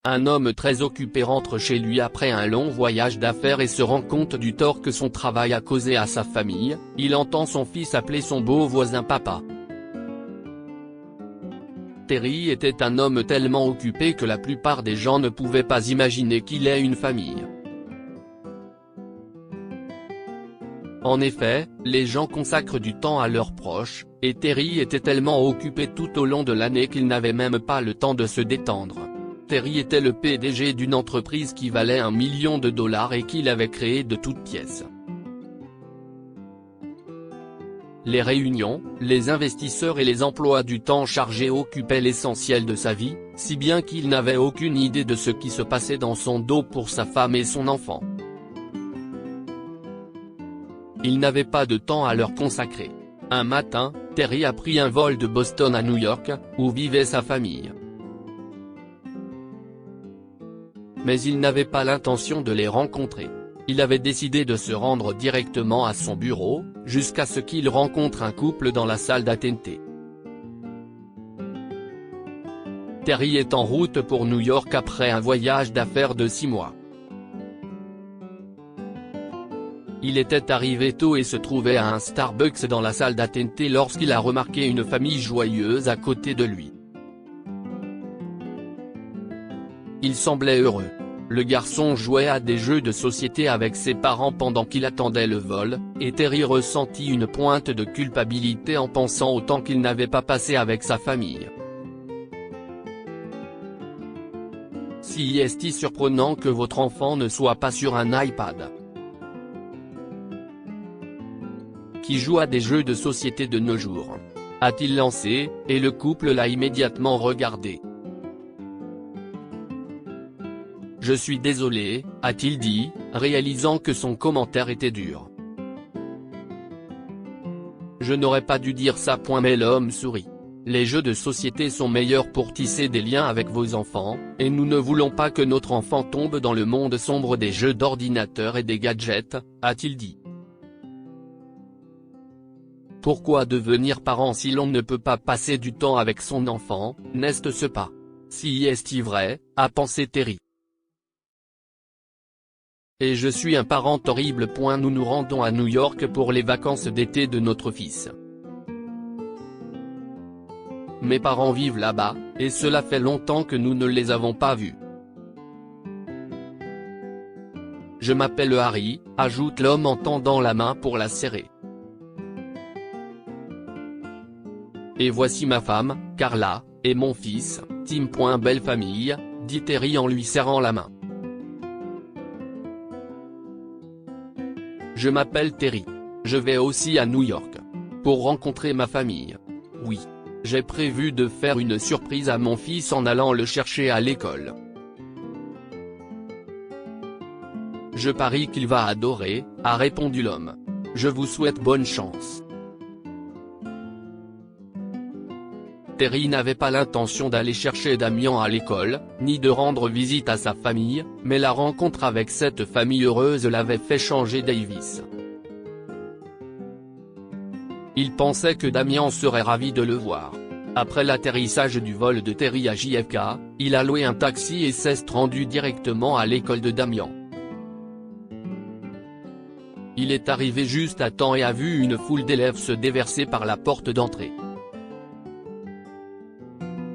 Un homme très occupé rentre chez lui après un long voyage d'affaires et se rend compte du tort que son travail a causé à sa famille. Il entend son fils appeler son beau voisin papa. Terry était un homme tellement occupé que la plupart des gens ne pouvaient pas imaginer qu'il ait une famille. En effet, les gens consacrent du temps à leurs proches, et Terry était tellement occupé tout au long de l'année qu'il n'avait même pas le temps de se détendre. Terry était le PDG d'une entreprise qui valait $1 million et qu'il avait créée de toutes pièces. Les réunions, les investisseurs et les emplois du temps chargés occupaient l'essentiel de sa vie, si bien qu'il n'avait aucune idée de ce qui se passait dans son dos pour sa femme et son enfant. Il n'avait pas de temps à leur consacrer. Un matin, Terry a pris un vol de Boston à New York, où vivait sa famille. Mais il n'avait pas l'intention de les rencontrer. Il avait décidé de se rendre directement à son bureau, jusqu'à ce qu'il rencontre un couple dans la salle d'attente. Terry est en route pour New York après un voyage d'affaires de 6 mois. Il était arrivé tôt et se trouvait à un Starbucks dans la salle d'attente lorsqu'il a remarqué une famille joyeuse à côté de lui. Il semblait heureux. Le garçon jouait à des jeux de société avec ses parents pendant qu'il attendait le vol, et Terry ressentit une pointe de culpabilité en pensant au temps qu'il n'avait pas passé avec sa famille. Si est-il surprenant que votre enfant ne soit pas sur un iPad? Qui joue à des jeux de société de nos jours? A-t-il lancé, et le couple l'a immédiatement regardé. Je suis désolé, a-t-il dit, réalisant que son commentaire était dur. Je n'aurais pas dû dire ça. Mais l'homme sourit. Les jeux de société sont meilleurs pour tisser des liens avec vos enfants, et nous ne voulons pas que notre enfant tombe dans le monde sombre des jeux d'ordinateur et des gadgets, a-t-il dit. Pourquoi devenir parent si l'on ne peut pas passer du temps avec son enfant, n'est-ce pas? Si est-il vrai, a pensé Terry. Et je suis un parent horrible. Nous nous rendons à New York pour les vacances d'été de notre fils. Mes parents vivent là-bas, et cela fait longtemps que nous ne les avons pas vus. Je m'appelle Harry, ajoute l'homme en tendant la main pour la serrer. Et voici ma femme, Carla, et mon fils, Tim. Belle famille, dit Terry en lui serrant la main. Je m'appelle Terry. Je vais aussi à New York. Pour rencontrer ma famille. Oui. J'ai prévu de faire une surprise à mon fils en allant le chercher à l'école. Je parie qu'il va adorer, a répondu l'homme. Je vous souhaite bonne chance. Terry n'avait pas l'intention d'aller chercher Damien à l'école, ni de rendre visite à sa famille, mais la rencontre avec cette famille heureuse l'avait fait changer d'avis. Il pensait que Damien serait ravi de le voir. Après l'atterrissage du vol de Terry à JFK, il a loué un taxi et s'est rendu directement à l'école de Damien. Il est arrivé juste à temps et a vu une foule d'élèves se déverser par la porte d'entrée.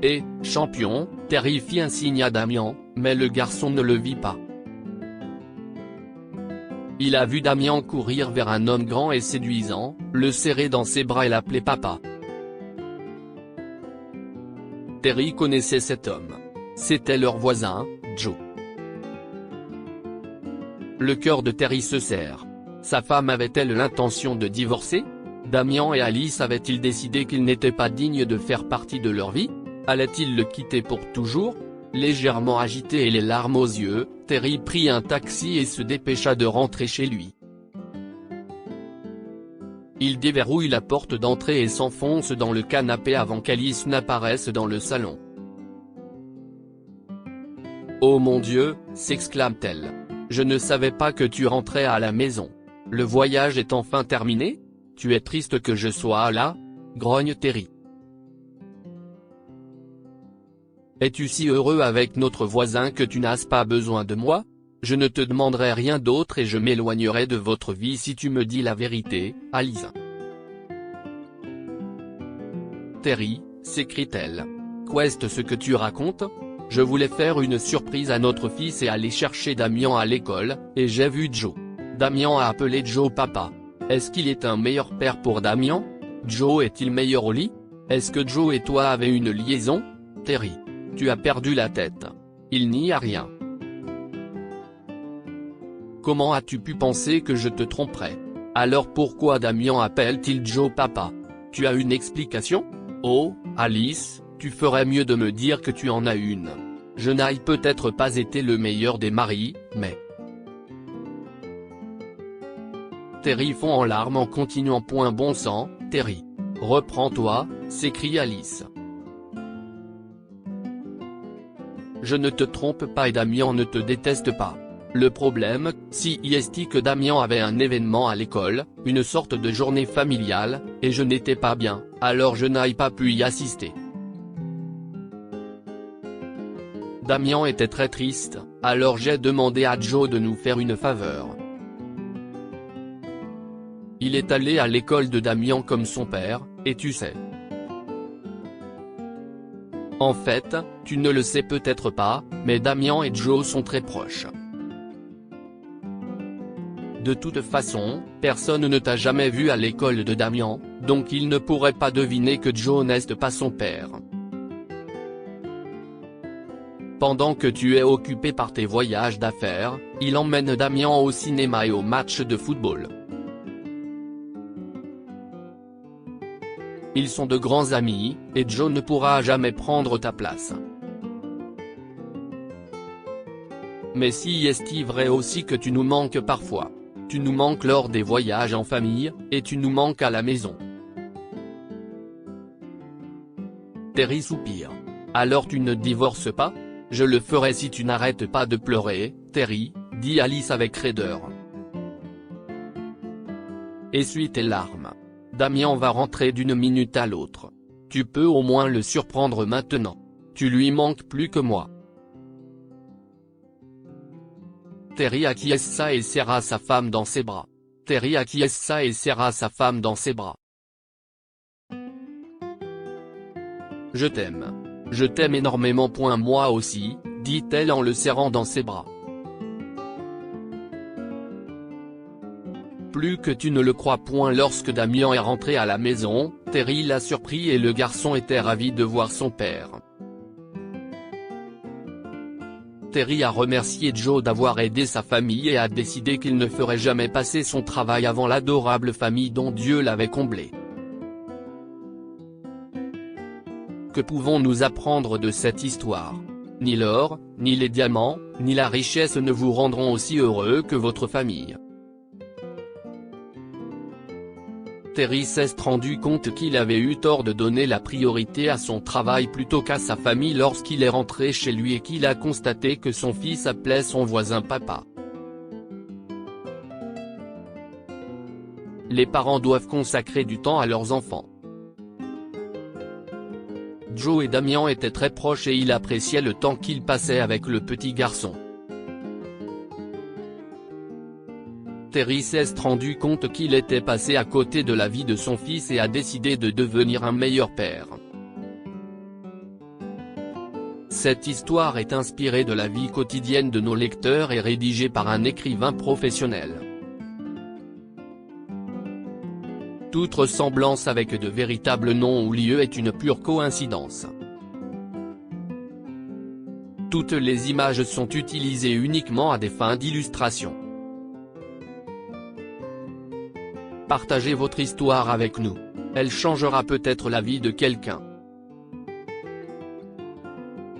Et, champion, Terry fit un signe à Damien, mais le garçon ne le vit pas. Il a vu Damien courir vers un homme grand et séduisant, le serrer dans ses bras et l'appeler papa. Terry connaissait cet homme. C'était leur voisin, Joe. Le cœur de Terry se serre. Sa femme avait-elle l'intention de divorcer? Damien et Alice avaient-ils décidé qu'ils n'étaient pas dignes de faire partie de leur vie? Allait-il le quitter pour toujours? Légèrement agité et les larmes aux yeux, Terry prit un taxi et se dépêcha de rentrer chez lui. Il déverrouille la porte d'entrée et s'enfonce dans le canapé avant qu'Alice n'apparaisse dans le salon. « Oh mon Dieu !» s'exclame-t-elle. « Je ne savais pas que tu rentrais à la maison. Le voyage est enfin terminé? Tu es triste que je sois là ?» grogne Terry. Es-tu si heureux avec notre voisin que tu n'as pas besoin de moi? Je ne te demanderai rien d'autre et je m'éloignerai de votre vie si tu me dis la vérité, Alice. Terry, s'écrie-t-elle. Qu'est-ce ce que tu racontes? Je voulais faire une surprise à notre fils et aller chercher Damien à l'école, et j'ai vu Joe. Damien a appelé Joe papa. Est-ce qu'il est un meilleur père pour Damien? Joe est-il meilleur au lit? Est-ce que Joe et toi avez une liaison? Terry. Tu as perdu la tête. Il n'y a rien. Comment as-tu pu penser que je te tromperais? Alors pourquoi Damien appelle-t-il Joe papa? Tu as une explication? Oh, Alice, tu ferais mieux de me dire que tu en as une. Je n'ai peut-être pas été le meilleur des maris, mais… Terry fond en larmes en continuant. Bon sang, Terry. Reprends-toi, s'écrie Alice. Je ne te trompe pas et Damien ne te déteste pas. Le problème, si est que Damien avait un événement à l'école, une sorte de journée familiale, et je n'étais pas bien, alors je n'ai pas pu y assister. Damien était très triste, alors j'ai demandé à Joe de nous faire une faveur. Il est allé à l'école de Damien comme son père, et tu sais. En fait, tu ne le sais peut-être pas, mais Damien et Joe sont très proches. De toute façon, personne ne t'a jamais vu à l'école de Damien, donc il ne pourrait pas deviner que Joe n'est pas son père. Pendant que tu es occupé par tes voyages d'affaires, il emmène Damien au cinéma et au match de football. Ils sont de grands amis, et Joe ne pourra jamais prendre ta place. Mais si est-il vrai aussi que tu nous manques parfois. Tu nous manques lors des voyages en famille, et tu nous manques à la maison. Terry soupire. Alors tu ne divorces pas? Je le ferai si tu n'arrêtes pas de pleurer, Terry, dit Alice avec raideur. Essuie tes larmes. Damien va rentrer d'une minute à l'autre. Tu peux au moins le surprendre maintenant. Tu lui manques plus que moi. Terry acquiesça et serra sa femme dans ses bras. Terry acquiesça et serra sa femme dans ses bras. Je t'aime. Je t'aime énormément. Moi aussi, dit-elle en le serrant dans ses bras. Plus que tu ne le crois. Lorsque Damien est rentré à la maison, Terry l'a surpris et le garçon était ravi de voir son père. Terry a remercié Joe d'avoir aidé sa famille et a décidé qu'il ne ferait jamais passer son travail avant l'adorable famille dont Dieu l'avait comblé. Que pouvons-nous apprendre de cette histoire? Ni l'or, ni les diamants, ni la richesse ne vous rendront aussi heureux que votre famille. Terry s'est rendu compte qu'il avait eu tort de donner la priorité à son travail plutôt qu'à sa famille lorsqu'il est rentré chez lui et qu'il a constaté que son fils appelait son voisin papa. Les parents doivent consacrer du temps à leurs enfants. Joe et Damien étaient très proches et il appréciait le temps qu'il passait avec le petit garçon. Terry s'est rendu compte qu'il était passé à côté de la vie de son fils et a décidé de devenir un meilleur père. Cette histoire est inspirée de la vie quotidienne de nos lecteurs et rédigée par un écrivain professionnel. Toute ressemblance avec de véritables noms ou lieux est une pure coïncidence. Toutes les images sont utilisées uniquement à des fins d'illustration. Partagez votre histoire avec nous. Elle changera peut-être la vie de quelqu'un.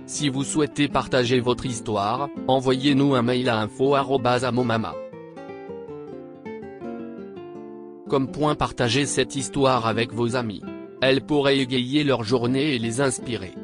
Si vous souhaitez partager votre histoire, envoyez-nous un mail à info@amomama.com. Partagez cette histoire avec vos amis. Elle pourrait égayer leur journée et les inspirer.